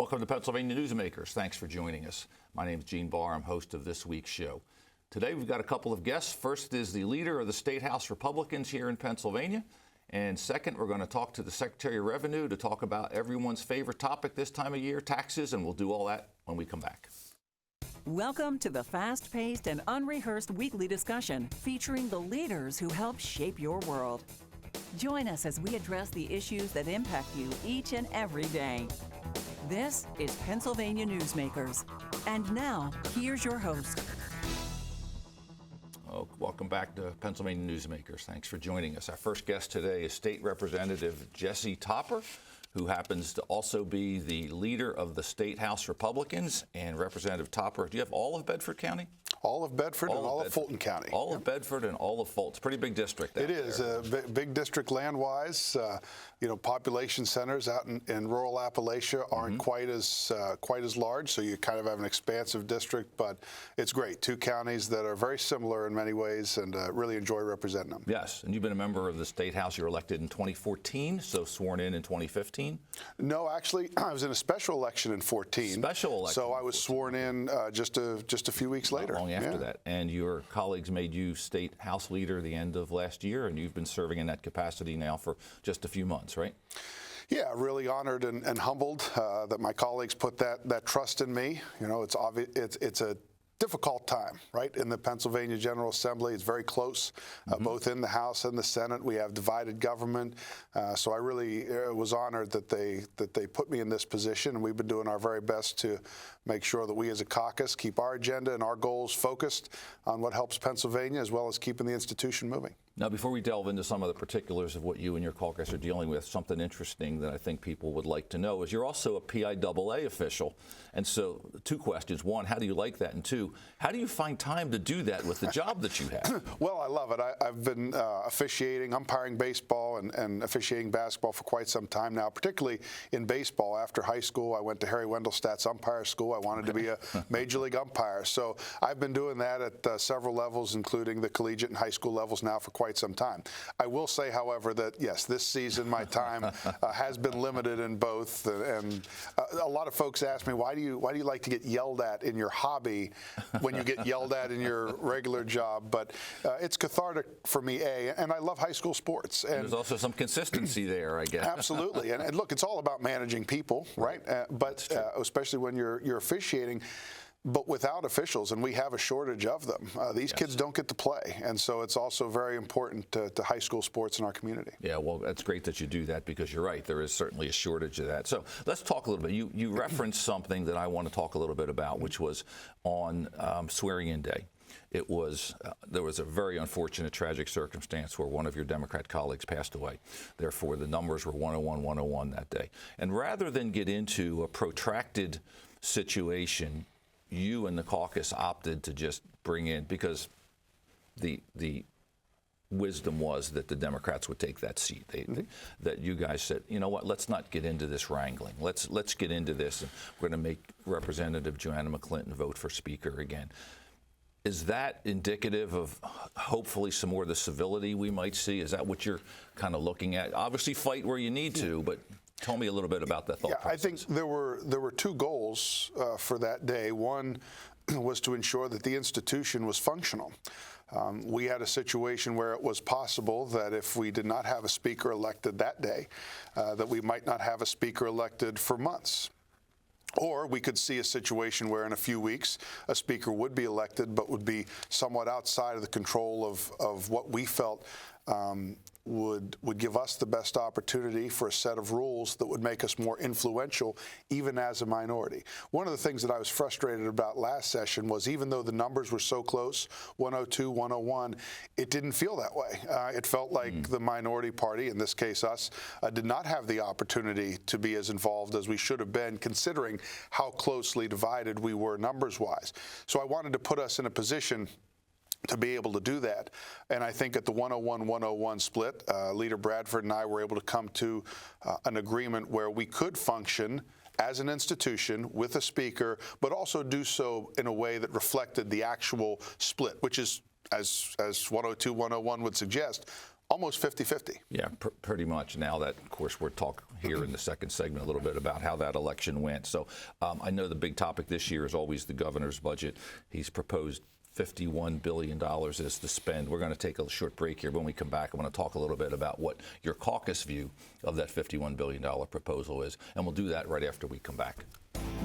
Welcome to Pennsylvania Newsmakers. Thanks for joining us. My name is Gene Barr. I'm host of this week's show. Today we've got a couple of guests. First is the leader of the State House Republicans here in Pennsylvania. And second, we're going to talk to the Secretary of Revenue to talk about everyone's favorite topic this time of year, taxes, and we'll do all that when we come back. Welcome to the fast-paced and unrehearsed weekly discussion featuring the leaders who help shape your world. Join us as we address the issues that impact you each and every day. This is Pennsylvania Newsmakers. And now, here's your host. Welcome back to Pennsylvania Newsmakers. Thanks for joining us. Our first guest today is State Representative Jesse Topper, who happens to also be the leader of the State House Republicans. And Representative Topper, do you have all of Bedford County? All of Bedford and all of Fulton County. All of Bedford and all of Fulton. It's a pretty big district. It is a big district land-wise. Population centers out in rural Appalachia aren't quite as large, so you kind of have an expansive district. But it's great. Two counties that are very similar in many ways, and really enjoy representing them. Yes, and you've been a member of the State House. You were elected in 2014, so sworn in 2015. No, actually, I was in a special election in 14. Special election. So I was sworn in just a few weeks later. Not long after that. And your colleagues made you State House leader at the end of last year, and you've been serving in that capacity now for just a few months, right? Yeah, really honored and humbled that my colleagues put that trust in me. You know, it's obvious. It's a difficult time, right? In the Pennsylvania General Assembly, it's very close, both in the House and the Senate. We have divided government, so I really was honored that they put me in this position, and we've been doing our very best to make sure that we as a caucus keep our agenda and our goals focused on what helps Pennsylvania, as well as keeping the institution moving. Now, before we delve into some of the particulars of what you and your caucus are dealing with, something interesting that I think people would like to know is you're also a PIAA official. And so 2 questions. 1, how do you like that? And 2, how do you find time to do that with the job that you have? Well, I love it. I've been officiating, umpiring baseball and officiating basketball for quite some time now, particularly in baseball. After high school, I went to Harry Wendelstadt's umpire school. I wanted to be a major league umpire. So I've been doing that at several levels, including the collegiate and high school levels now for quite some time. I will say, however, that yes, this season my time has been limited in both, and a lot of folks ask me, why do you like to get yelled at in your hobby when you get yelled at in your regular job? But it's cathartic for me, and I love high school sports. And there's also some consistency there, I guess. Absolutely, and look, it's all about managing people, right? But especially when you're officiating. But without officials, and we have a shortage of them, these kids don't get to play. And so it's also very important to high school sports in our community. Yeah, well, that's great that you do that, because you're right. There is certainly a shortage of that. So let's talk a little bit. You referenced something that I want to talk a little bit about, which was on swearing-in day. It was there was a very unfortunate, tragic circumstance where one of your Democrat colleagues passed away. Therefore, the numbers were 101 that day. And rather than get into a protracted situation, you and the caucus opted to just bring in, because the wisdom was that the Democrats would take that seat. That you guys said, you know what, let's not get into this wrangling. Let's get into this, and we're going to make Representative Joanna McClinton vote for Speaker again. Is that indicative of hopefully some more of the civility we might see? Is that what you're kind of looking at? Obviously, fight where you need to, but tell me a little bit about that thought process. I think there were 2 goals for that day. One was to ensure that the institution was functional. We had a situation where it was possible that if we did not have a speaker elected that day, that we might not have a speaker elected for months. Or we could see a situation where in a few weeks a speaker would be elected, but would be somewhat outside of the control of what we felt would give us the best opportunity for a set of rules that would make us more influential, even as a minority. One of the things that I was frustrated about last session was, even though the numbers were so close, 102, 101, it didn't feel that way. It felt like the minority party, in this case us, did not have the opportunity to be as involved as we should have been, considering how closely divided we were numbers-wise. So I wanted to put us in a position to be able to do that. And I think at the 101-101 split, Leader Bradford and I were able to come to an agreement where we could function as an institution with a speaker, but also do so in a way that reflected the actual split, which is, as 102-101 would suggest, almost 50-50. Yeah, pretty much. Now that, of course, we're talking here in the second segment a little bit about how that election went. So I know the big topic this year is always the governor's budget. He's proposed $51 billion is to spend. We're going to take a short break here. When we come back, I want to talk a little bit about what your caucus view of that $51 billion proposal is, and we'll do that right after we come back.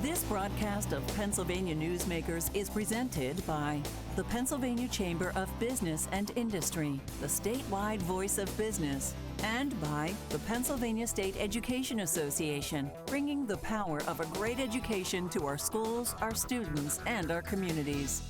This broadcast of Pennsylvania Newsmakers is presented by the Pennsylvania Chamber of Business and Industry, the statewide voice of business, and by the Pennsylvania State Education Association, bringing the power of a great education to our schools, our students, and our communities.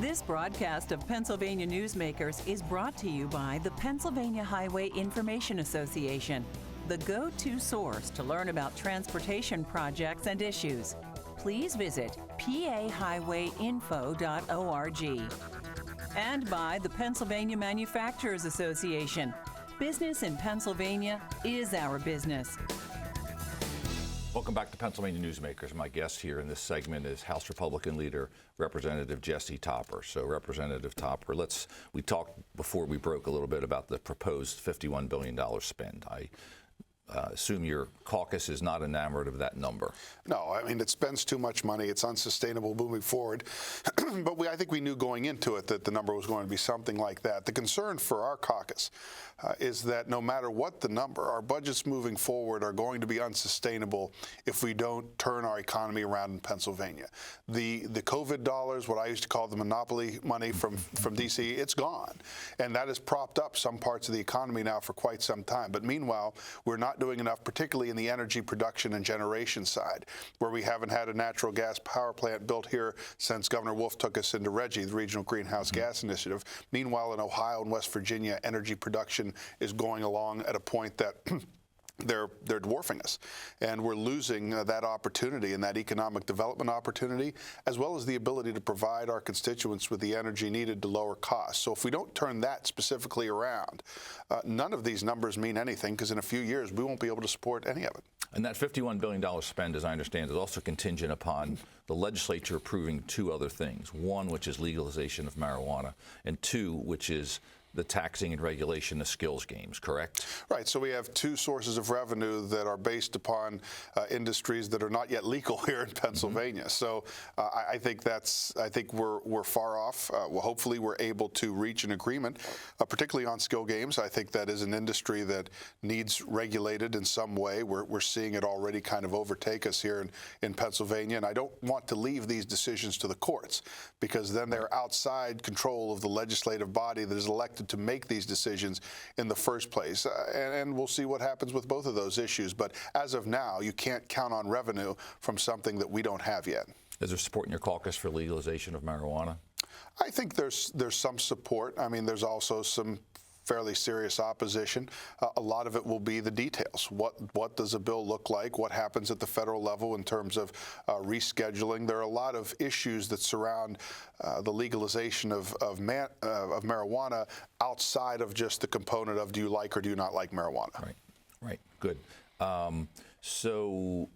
This broadcast of Pennsylvania Newsmakers is brought to you by the Pennsylvania Highway Information Association, the go-to source to learn about transportation projects and issues. Please visit pahighwayinfo.org. And by the Pennsylvania Manufacturers Association. Business in Pennsylvania is our business. Welcome back to Pennsylvania Newsmakers. My guest here in this segment is House Republican leader Representative Jesse Topper. So, Representative Topper, we talked before we broke a little bit about the proposed $51 billion spend. I assume your caucus is not enamored of that number. No, I mean, it spends too much money. It's unsustainable moving forward. But I think we knew going into it that the number was going to be something like that. The concern for our caucus is that no matter what the number, our budgets moving forward are going to be unsustainable if we don't turn our economy around in Pennsylvania. The COVID dollars, what I used to call the monopoly money from D.C., it's gone. And that has propped up some parts of the economy now for quite some time. But meanwhile, we're not doing enough, particularly in the energy production and generation side, where we haven't had a natural gas power plant built here since Governor Wolf took us into RGGI, the Regional Greenhouse Gas Initiative. Meanwhile, in Ohio and West Virginia, energy production is going along at a point that they're dwarfing us, and we're losing that opportunity and that economic development opportunity, as well as the ability to provide our constituents with the energy needed to lower costs. So if we don't turn that specifically around, none of these numbers mean anything, because in a few years we won't be able to support any of it. And that $51 billion spend, as I understand, is also contingent upon the legislature approving two other things. One, which is legalization of marijuana, and two, which is the taxing and regulation of skills games, correct? Right. So we have two sources of revenue that are based upon industries that are not yet legal here in Pennsylvania. So I think we're far off. Well, hopefully we're able to reach an agreement, particularly on skill games. I think that is an industry that needs regulated in some way. We're seeing it already kind of overtake us here in Pennsylvania, and I don't want to leave these decisions to the courts, because then they're outside control of the legislative body that is elected to make these decisions in the first place. And we'll see what happens with both of those issues. But as of now, you can't count on revenue from something that we don't have yet. Is there support in your caucus for legalization of marijuana? I think there's some support. I mean, there's also some fairly serious opposition. A lot of it will be the details. What does a bill look like? What happens at the federal level in terms of rescheduling? There are a lot of issues that surround the legalization of marijuana outside of just the component of do you like or do you not like marijuana? Right, good. So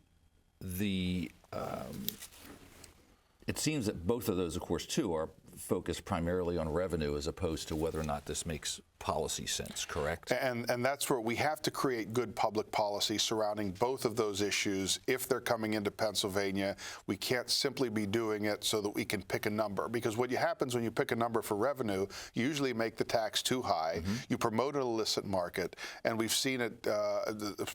it seems that both of those, of course, too, are focused primarily on revenue as opposed to whether or not this makes policy sense, correct? And that's where we have to create good public policy surrounding both of those issues. If they're coming into Pennsylvania, we can't simply be doing it so that we can pick a number, because what happens when you pick a number for revenue, you usually make the tax too high. You promote an illicit market, and we've seen it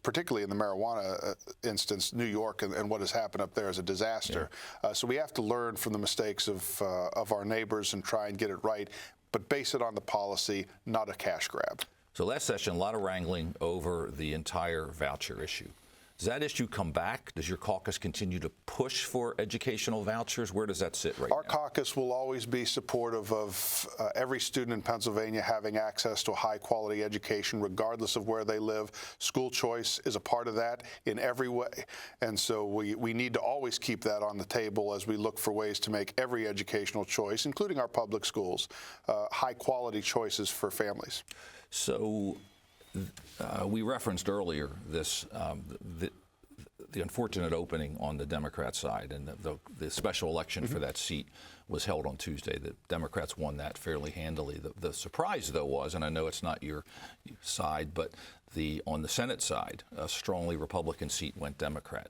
particularly in the marijuana instance. New York and what has happened up there is a disaster. So we have to learn from the mistakes of our neighbors and try and get it right, but base it on the policy, not a cash grab. So last session, a lot of wrangling over the entire voucher issue. Does that issue come back? Does your caucus continue to push for educational vouchers? Where does that sit right now? Our caucus will always be supportive of every student in Pennsylvania having access to a high-quality education, regardless of where they live. School choice is a part of that in every way. And so we need to always keep that on the table as we look for ways to make every educational choice, including our public schools, high-quality choices for families. So we referenced earlier this the unfortunate opening on the Democrat side, and the special election for that seat was held on Tuesday. The Democrats won that fairly handily. The surprise, though, was, and I know it's not your side, but on the Senate side, a strongly Republican seat went Democrat.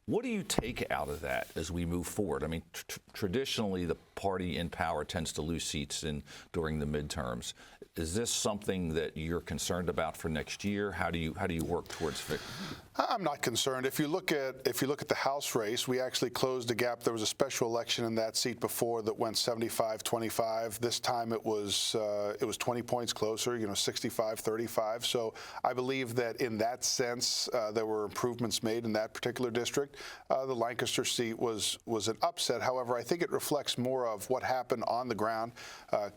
What do you take out of that as we move forward? I mean, traditionally, the party in power tends to lose seats during the midterms. Is this something that you're concerned about for next year? How do you work towards fixing? I'm not concerned. If you look at the House race, we actually closed a gap. There was a special election in that seat before that went 75-25. This time it was 20 points closer, 65-35. So I believe that in that sense there were improvements made in that particular district. The Lancaster seat was an upset. However, I think it reflects more of what happened on the ground.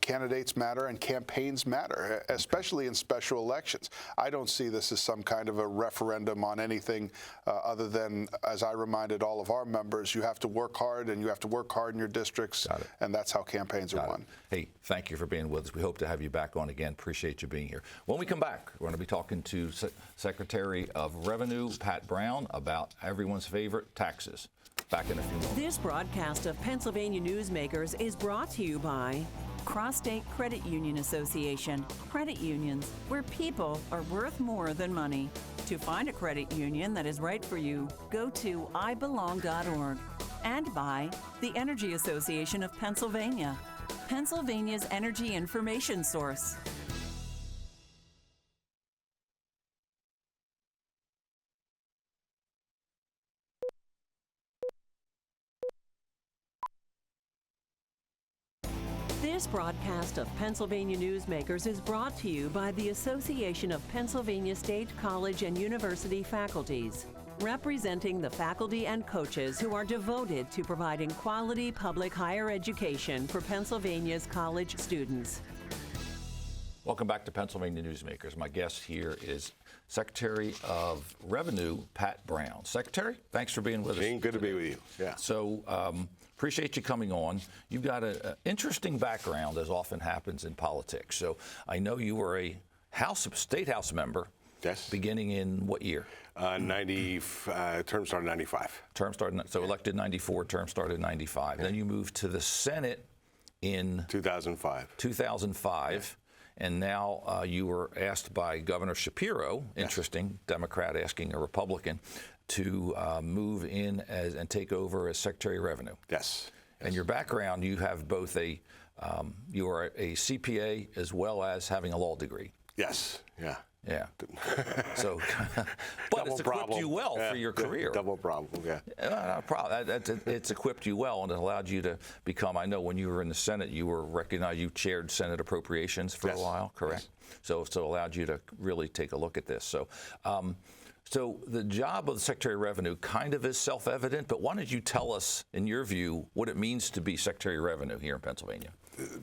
Candidates matter and campaigns matter, especially in special elections. I don't see this as some kind of a referendum on anything other than, as I reminded all of our members, you have to work hard, and you have to work hard in your districts, and that's how campaigns are won. Hey, thank you for being with us. We hope to have you back on again. Appreciate you being here. When we come back, we're going to be talking to Secretary of Revenue, Pat Browne, about everyone's favorite taxes. Back in a few moments. This broadcast of Pennsylvania Newsmakers is brought to you by Cross-State Credit Union Association. Credit unions, where people are worth more than money. To find a credit union that is right for you, go to ibelong.org. And by the Energy Association of Pennsylvania, Pennsylvania's energy information source. This broadcast of Pennsylvania Newsmakers is brought to you by the Association of Pennsylvania State College and University Faculties, representing the faculty and coaches who are devoted to providing quality public higher education for Pennsylvania's college students. Welcome back to Pennsylvania Newsmakers. My guest here is Secretary of Revenue, Pat Browne. Secretary, thanks for being with us. Gene, good to be with you. Yeah. So, appreciate you coming on. You've got an interesting background, as often happens in politics. So, I know you were a state house member. Yes. Beginning in what year? Term started in 95. So elected 94, term started in 95. Yeah. Then you moved to the Senate in 2005. 2005. Yeah. And now you were asked by Governor Shapiro, interesting, Democrat asking a Republican, to move in and take over as Secretary of Revenue. Yes. And your background, you have both you are a CPA as well as having a law degree. Yes. Yeah. Yeah. So, but it's equipped you well for your career. Double problem. Yeah. Not a problem. It's equipped you well, and it allowed you to become. I know when you were in the Senate, you were recognized. You chaired Senate Appropriations for a while, correct? Yes. So allowed you to really take a look at this. So, so the job of the Secretary of Revenue kind of is self-evident. But why don't you tell us, in your view, what it means to be Secretary of Revenue here in Pennsylvania?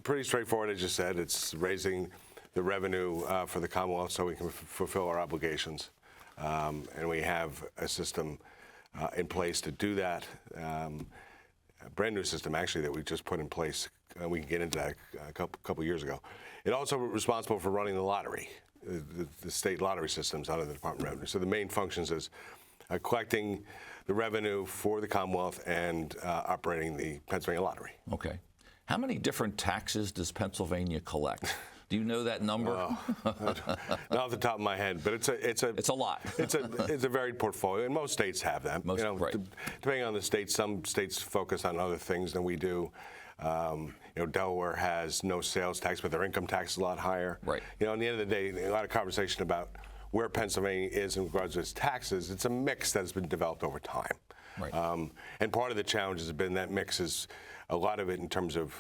Pretty straightforward, as you said. It's raising the revenue for the Commonwealth so we can fulfill our obligations. And we have a system in place to do that, a brand new system actually that we just put in place. We can get into that a couple years ago. It also responsible for running the lottery, the state lottery systems out of the Department of Revenue. So the main functions is collecting the revenue for the Commonwealth and operating the Pennsylvania lottery. Okay. How many different taxes does Pennsylvania collect? Do you know that number? Not off the top of my head, but it's a lot. It's a varied portfolio, and most states have them. Right. Depending on the state, some states focus on other things than we do. Delaware has no sales tax, but their income tax is a lot higher. Right. In the end of the day, a lot of conversation about where Pennsylvania is in regards to its taxes. It's a mix that has been developed over time. Right. And part of the challenge has been that mix is. A lot of it in terms of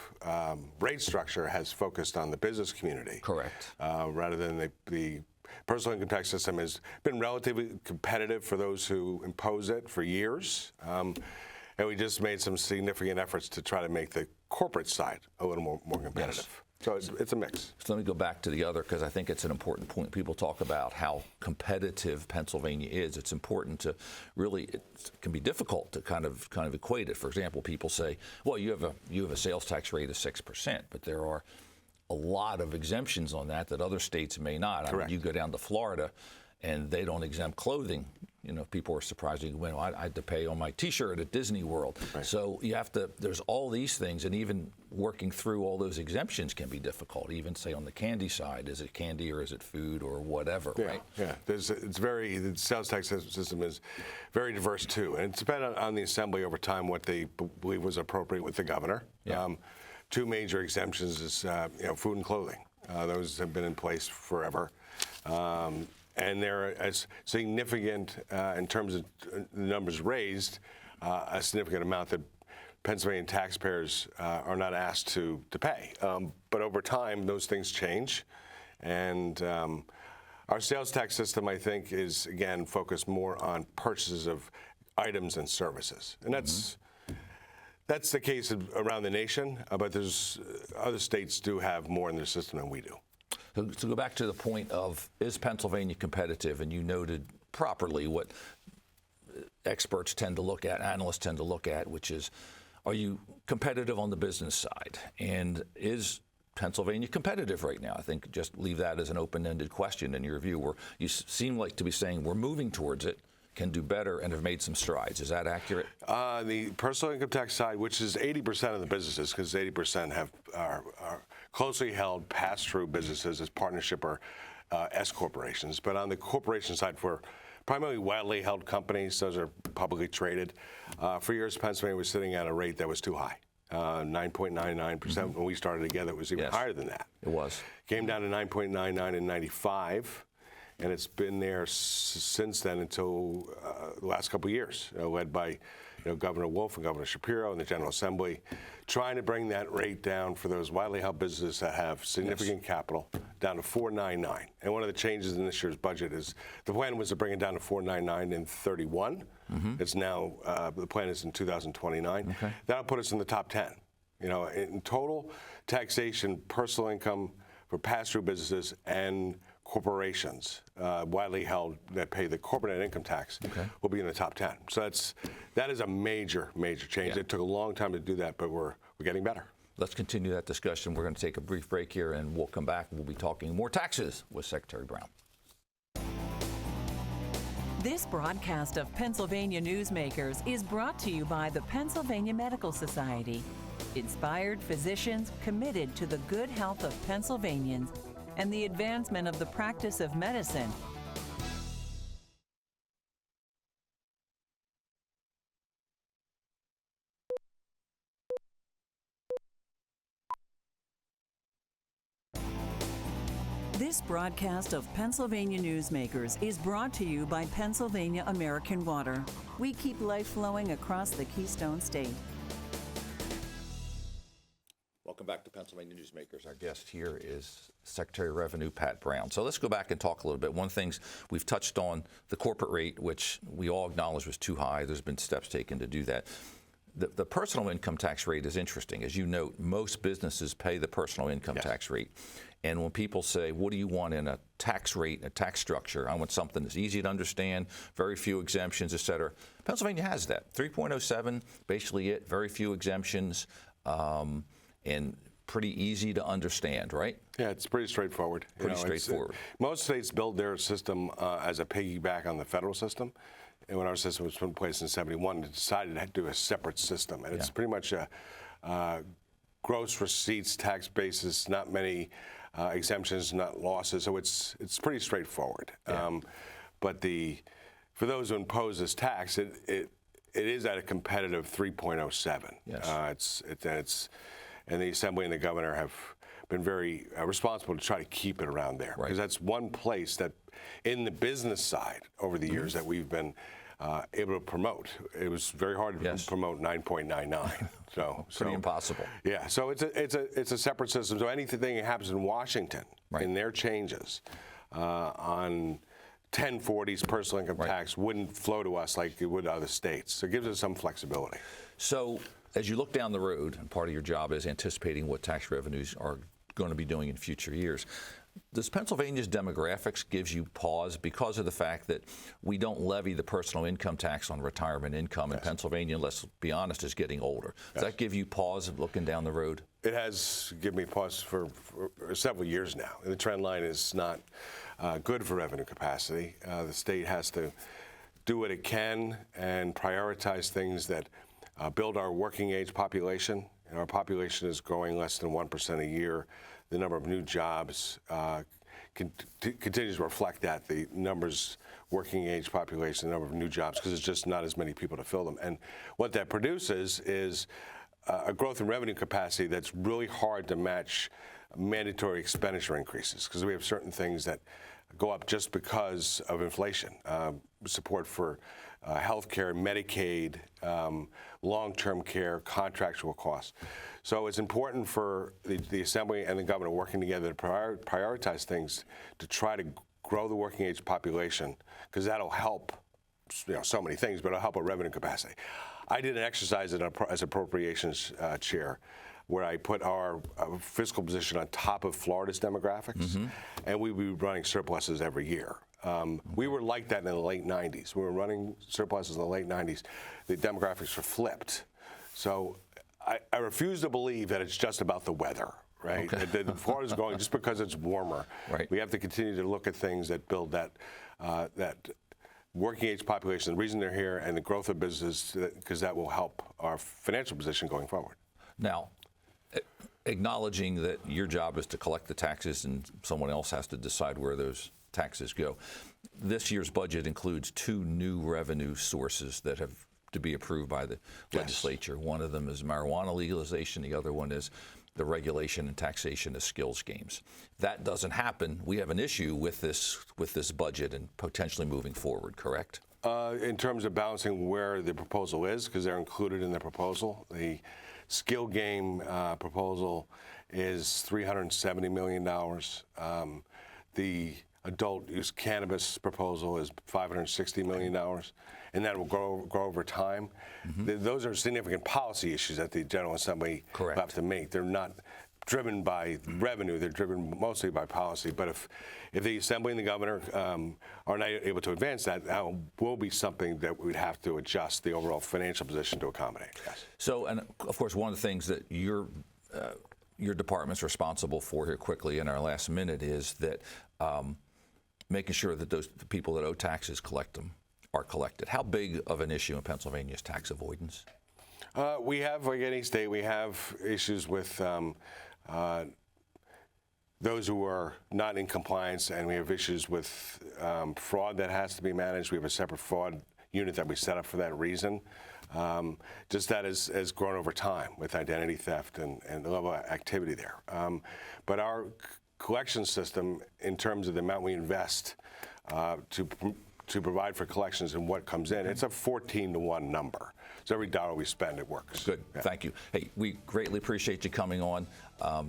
rate structure has focused on the business community. Correct. Rather than the personal income tax system has been relatively competitive for those who impose it for years. And we just made some significant efforts to try to make the corporate side a little more competitive. Yes. So it's a mix. So let me go back to the other, because I think it's an important point. People talk about how competitive Pennsylvania is. It's important to really, it can be difficult to kind of equate it. For example, people say, well, you have a sales tax rate of 6%, but there are a lot of exemptions on that other states may not. Correct. I mean, you go down to Florida, and they don't exempt clothing. You know, people are surprised. Well, I had to pay on my T-shirt at Disney World. Right. So you have to. There's all these things, and even working through all those exemptions can be difficult. Even say on the candy side, is it candy or is it food or whatever? Yeah, right? yeah. The sales tax system is very diverse too, and it's dependent on the assembly over time what they believe was appropriate with the governor. Yeah. Two major exemptions is food and clothing. Those have been in place forever. And they're as significant in terms of the numbers raised, a significant amount that Pennsylvania taxpayers are not asked to pay. But over time, those things change. And our sales tax system, I think, is, again, focused more on purchases of items and services. And that's the case around the nation, but there's other states do have more in their system than we do. So go back to the point of, is Pennsylvania competitive? And you noted properly what experts tend to look at, analysts tend to look at, which is, are you competitive on the business side? And is Pennsylvania competitive right now? I think just leave that as an open-ended question in your view, where you seem like to be saying we're moving towards it, can do better, and have made some strides. Is that accurate? The personal income tax side, which is 80% of the businesses, because 80% are closely held pass-through businesses as partnership or S corporations. But on the corporation side, for primarily widely held companies, those are publicly traded. For years, Pennsylvania was sitting at a rate that was too high. 9.99%. When we started together, it was even higher than that. It was. Came down to 9.99 in '95. And it's been there since then until the last couple of years, led by Governor Wolf and Governor Shapiro and the General Assembly, trying to bring that rate down for those widely held businesses that have significant capital down to 4.99. And one of the changes in this year's budget is the plan was to bring it down to 4.99 in 31. It's now the plan is in 2029. Okay. That'll put us in the top 10. In total taxation, personal income for pass-through businesses and corporations widely held that pay the corporate net income tax will be in the top 10. So that is a major change. It took a long time to do that, but we're getting better. Let's continue that discussion. We're going to take a brief break here, and we'll come back. We'll be talking more taxes with Secretary Browne. This broadcast of Pennsylvania Newsmakers is brought to you by the Pennsylvania Medical Society. Inspired physicians committed to the good health of Pennsylvanians and the advancement of the practice of medicine. This broadcast of Pennsylvania Newsmakers is brought to you by Pennsylvania American Water. We keep life flowing across the Keystone State. Welcome back to Pennsylvania Newsmakers. Our guest here is Secretary of Revenue Pat Browne. So let's go back and talk a little bit. One thing we've touched on, the corporate rate, which we all acknowledge was too high. There's been steps taken to do that. The personal income tax rate is interesting. As you note, most businesses pay the personal income tax rate. And when people say, what do you want in a tax rate, a tax structure? I want something that's easy to understand, very few exemptions, et cetera. Pennsylvania has that. 3.07, basically it, very few exemptions. And pretty easy to understand, right? Yeah, it's pretty straightforward. Pretty straightforward. Most states build their system as a piggyback on the federal system. And when our system was put in place in '71, they decided to do a separate system. And it's pretty much a gross receipts tax basis, not many exemptions, not losses. So it's pretty straightforward. Yeah. But for those who impose this tax, it is at a competitive 3.07. Yes. And the Assembly and the Governor have been very responsible to try to keep it around there. Because that's one place that, in the business side, over the years, that we've been able to promote. It was very hard to promote 9.99. Pretty impossible. Yeah, so it's a separate system. So anything that happens in Washington, in their changes on 1040s personal income tax wouldn't flow to us like it would other states. So it gives us some flexibility. So as you look down the road, and part of your job is anticipating what tax revenues are going to be doing in future years, does Pennsylvania's demographics gives you pause because of the fact that we don't levy the personal income tax on retirement income, and Pennsylvania, let's be honest, is getting older? Does that give you pause of looking down the road? It has given me pause for several years now. The trend line is not good for revenue capacity. The state has to do what it can and prioritize things that build our working age population. And our population is growing less than 1% a year. The number of new jobs continues to reflect that. The numbers, working age population, the number of new jobs, because there's just not as many people to fill them. And what that produces is a growth in revenue capacity that's really hard to match mandatory expenditure increases, because we have certain things that go up just because of inflation. Support for health care, Medicaid, long-term care, contractual costs. So it's important for the Assembly and the governor working together to prioritize things to try to grow the working age population, because that'll help so many things, but it'll help our revenue capacity. I did an exercise as appropriations chair where I put our fiscal position on top of Florida's demographics, and we would be running surpluses every year. We were like that in the late 90s. We were running surpluses in the late 90s. The demographics were flipped. So I refuse to believe that it's just about the weather, right? Okay. That Florida's going just because it's warmer. Right. We have to continue to look at things that build that working age population, the reason they're here, and the growth of business, because that will help our financial position going forward. Now, acknowledging that your job is to collect the taxes and someone else has to decide where those taxes go, this year's budget includes 2 new revenue sources that have to be approved by the legislature. One of them is marijuana legalization. The other one is the regulation and taxation of skills games. That doesn't happen. We have an issue with this budget and potentially moving forward, correct? In terms of balancing where the proposal is, because they're included in the proposal, the skill game proposal is $370 million. The adult use cannabis proposal is $560 million, and that will grow over time. Those are significant policy issues that the General Assembly will have to make. They're not driven by revenue, they're driven mostly by policy. But if the Assembly and the Governor are not able to advance that, that will be something that we'd have to adjust the overall financial position to accommodate. Yes. So, and of course, one of the things that your department's responsible for here quickly in our last minute is that making sure that the people that owe taxes are collected. How big of an issue in Pennsylvania is tax avoidance? We have, like any state, we have issues with those who are not in compliance, and we have issues with fraud that has to be managed. We have a separate fraud unit that we set up for that reason. Just that has grown over time with identity theft and the level of activity there. But our collection system, in terms of the amount we invest to provide for collections and what comes in, it's a 14-to-1 number. So every dollar we spend, it works. Good. Yeah. Thank you. Hey, we greatly appreciate you coming on.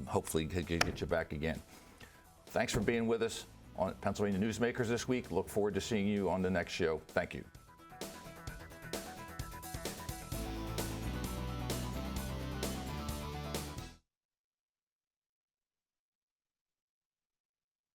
Hopefully, get you back again. Thanks for being with us on Pennsylvania Newsmakers this week. Look forward to seeing you on the next show. Thank you.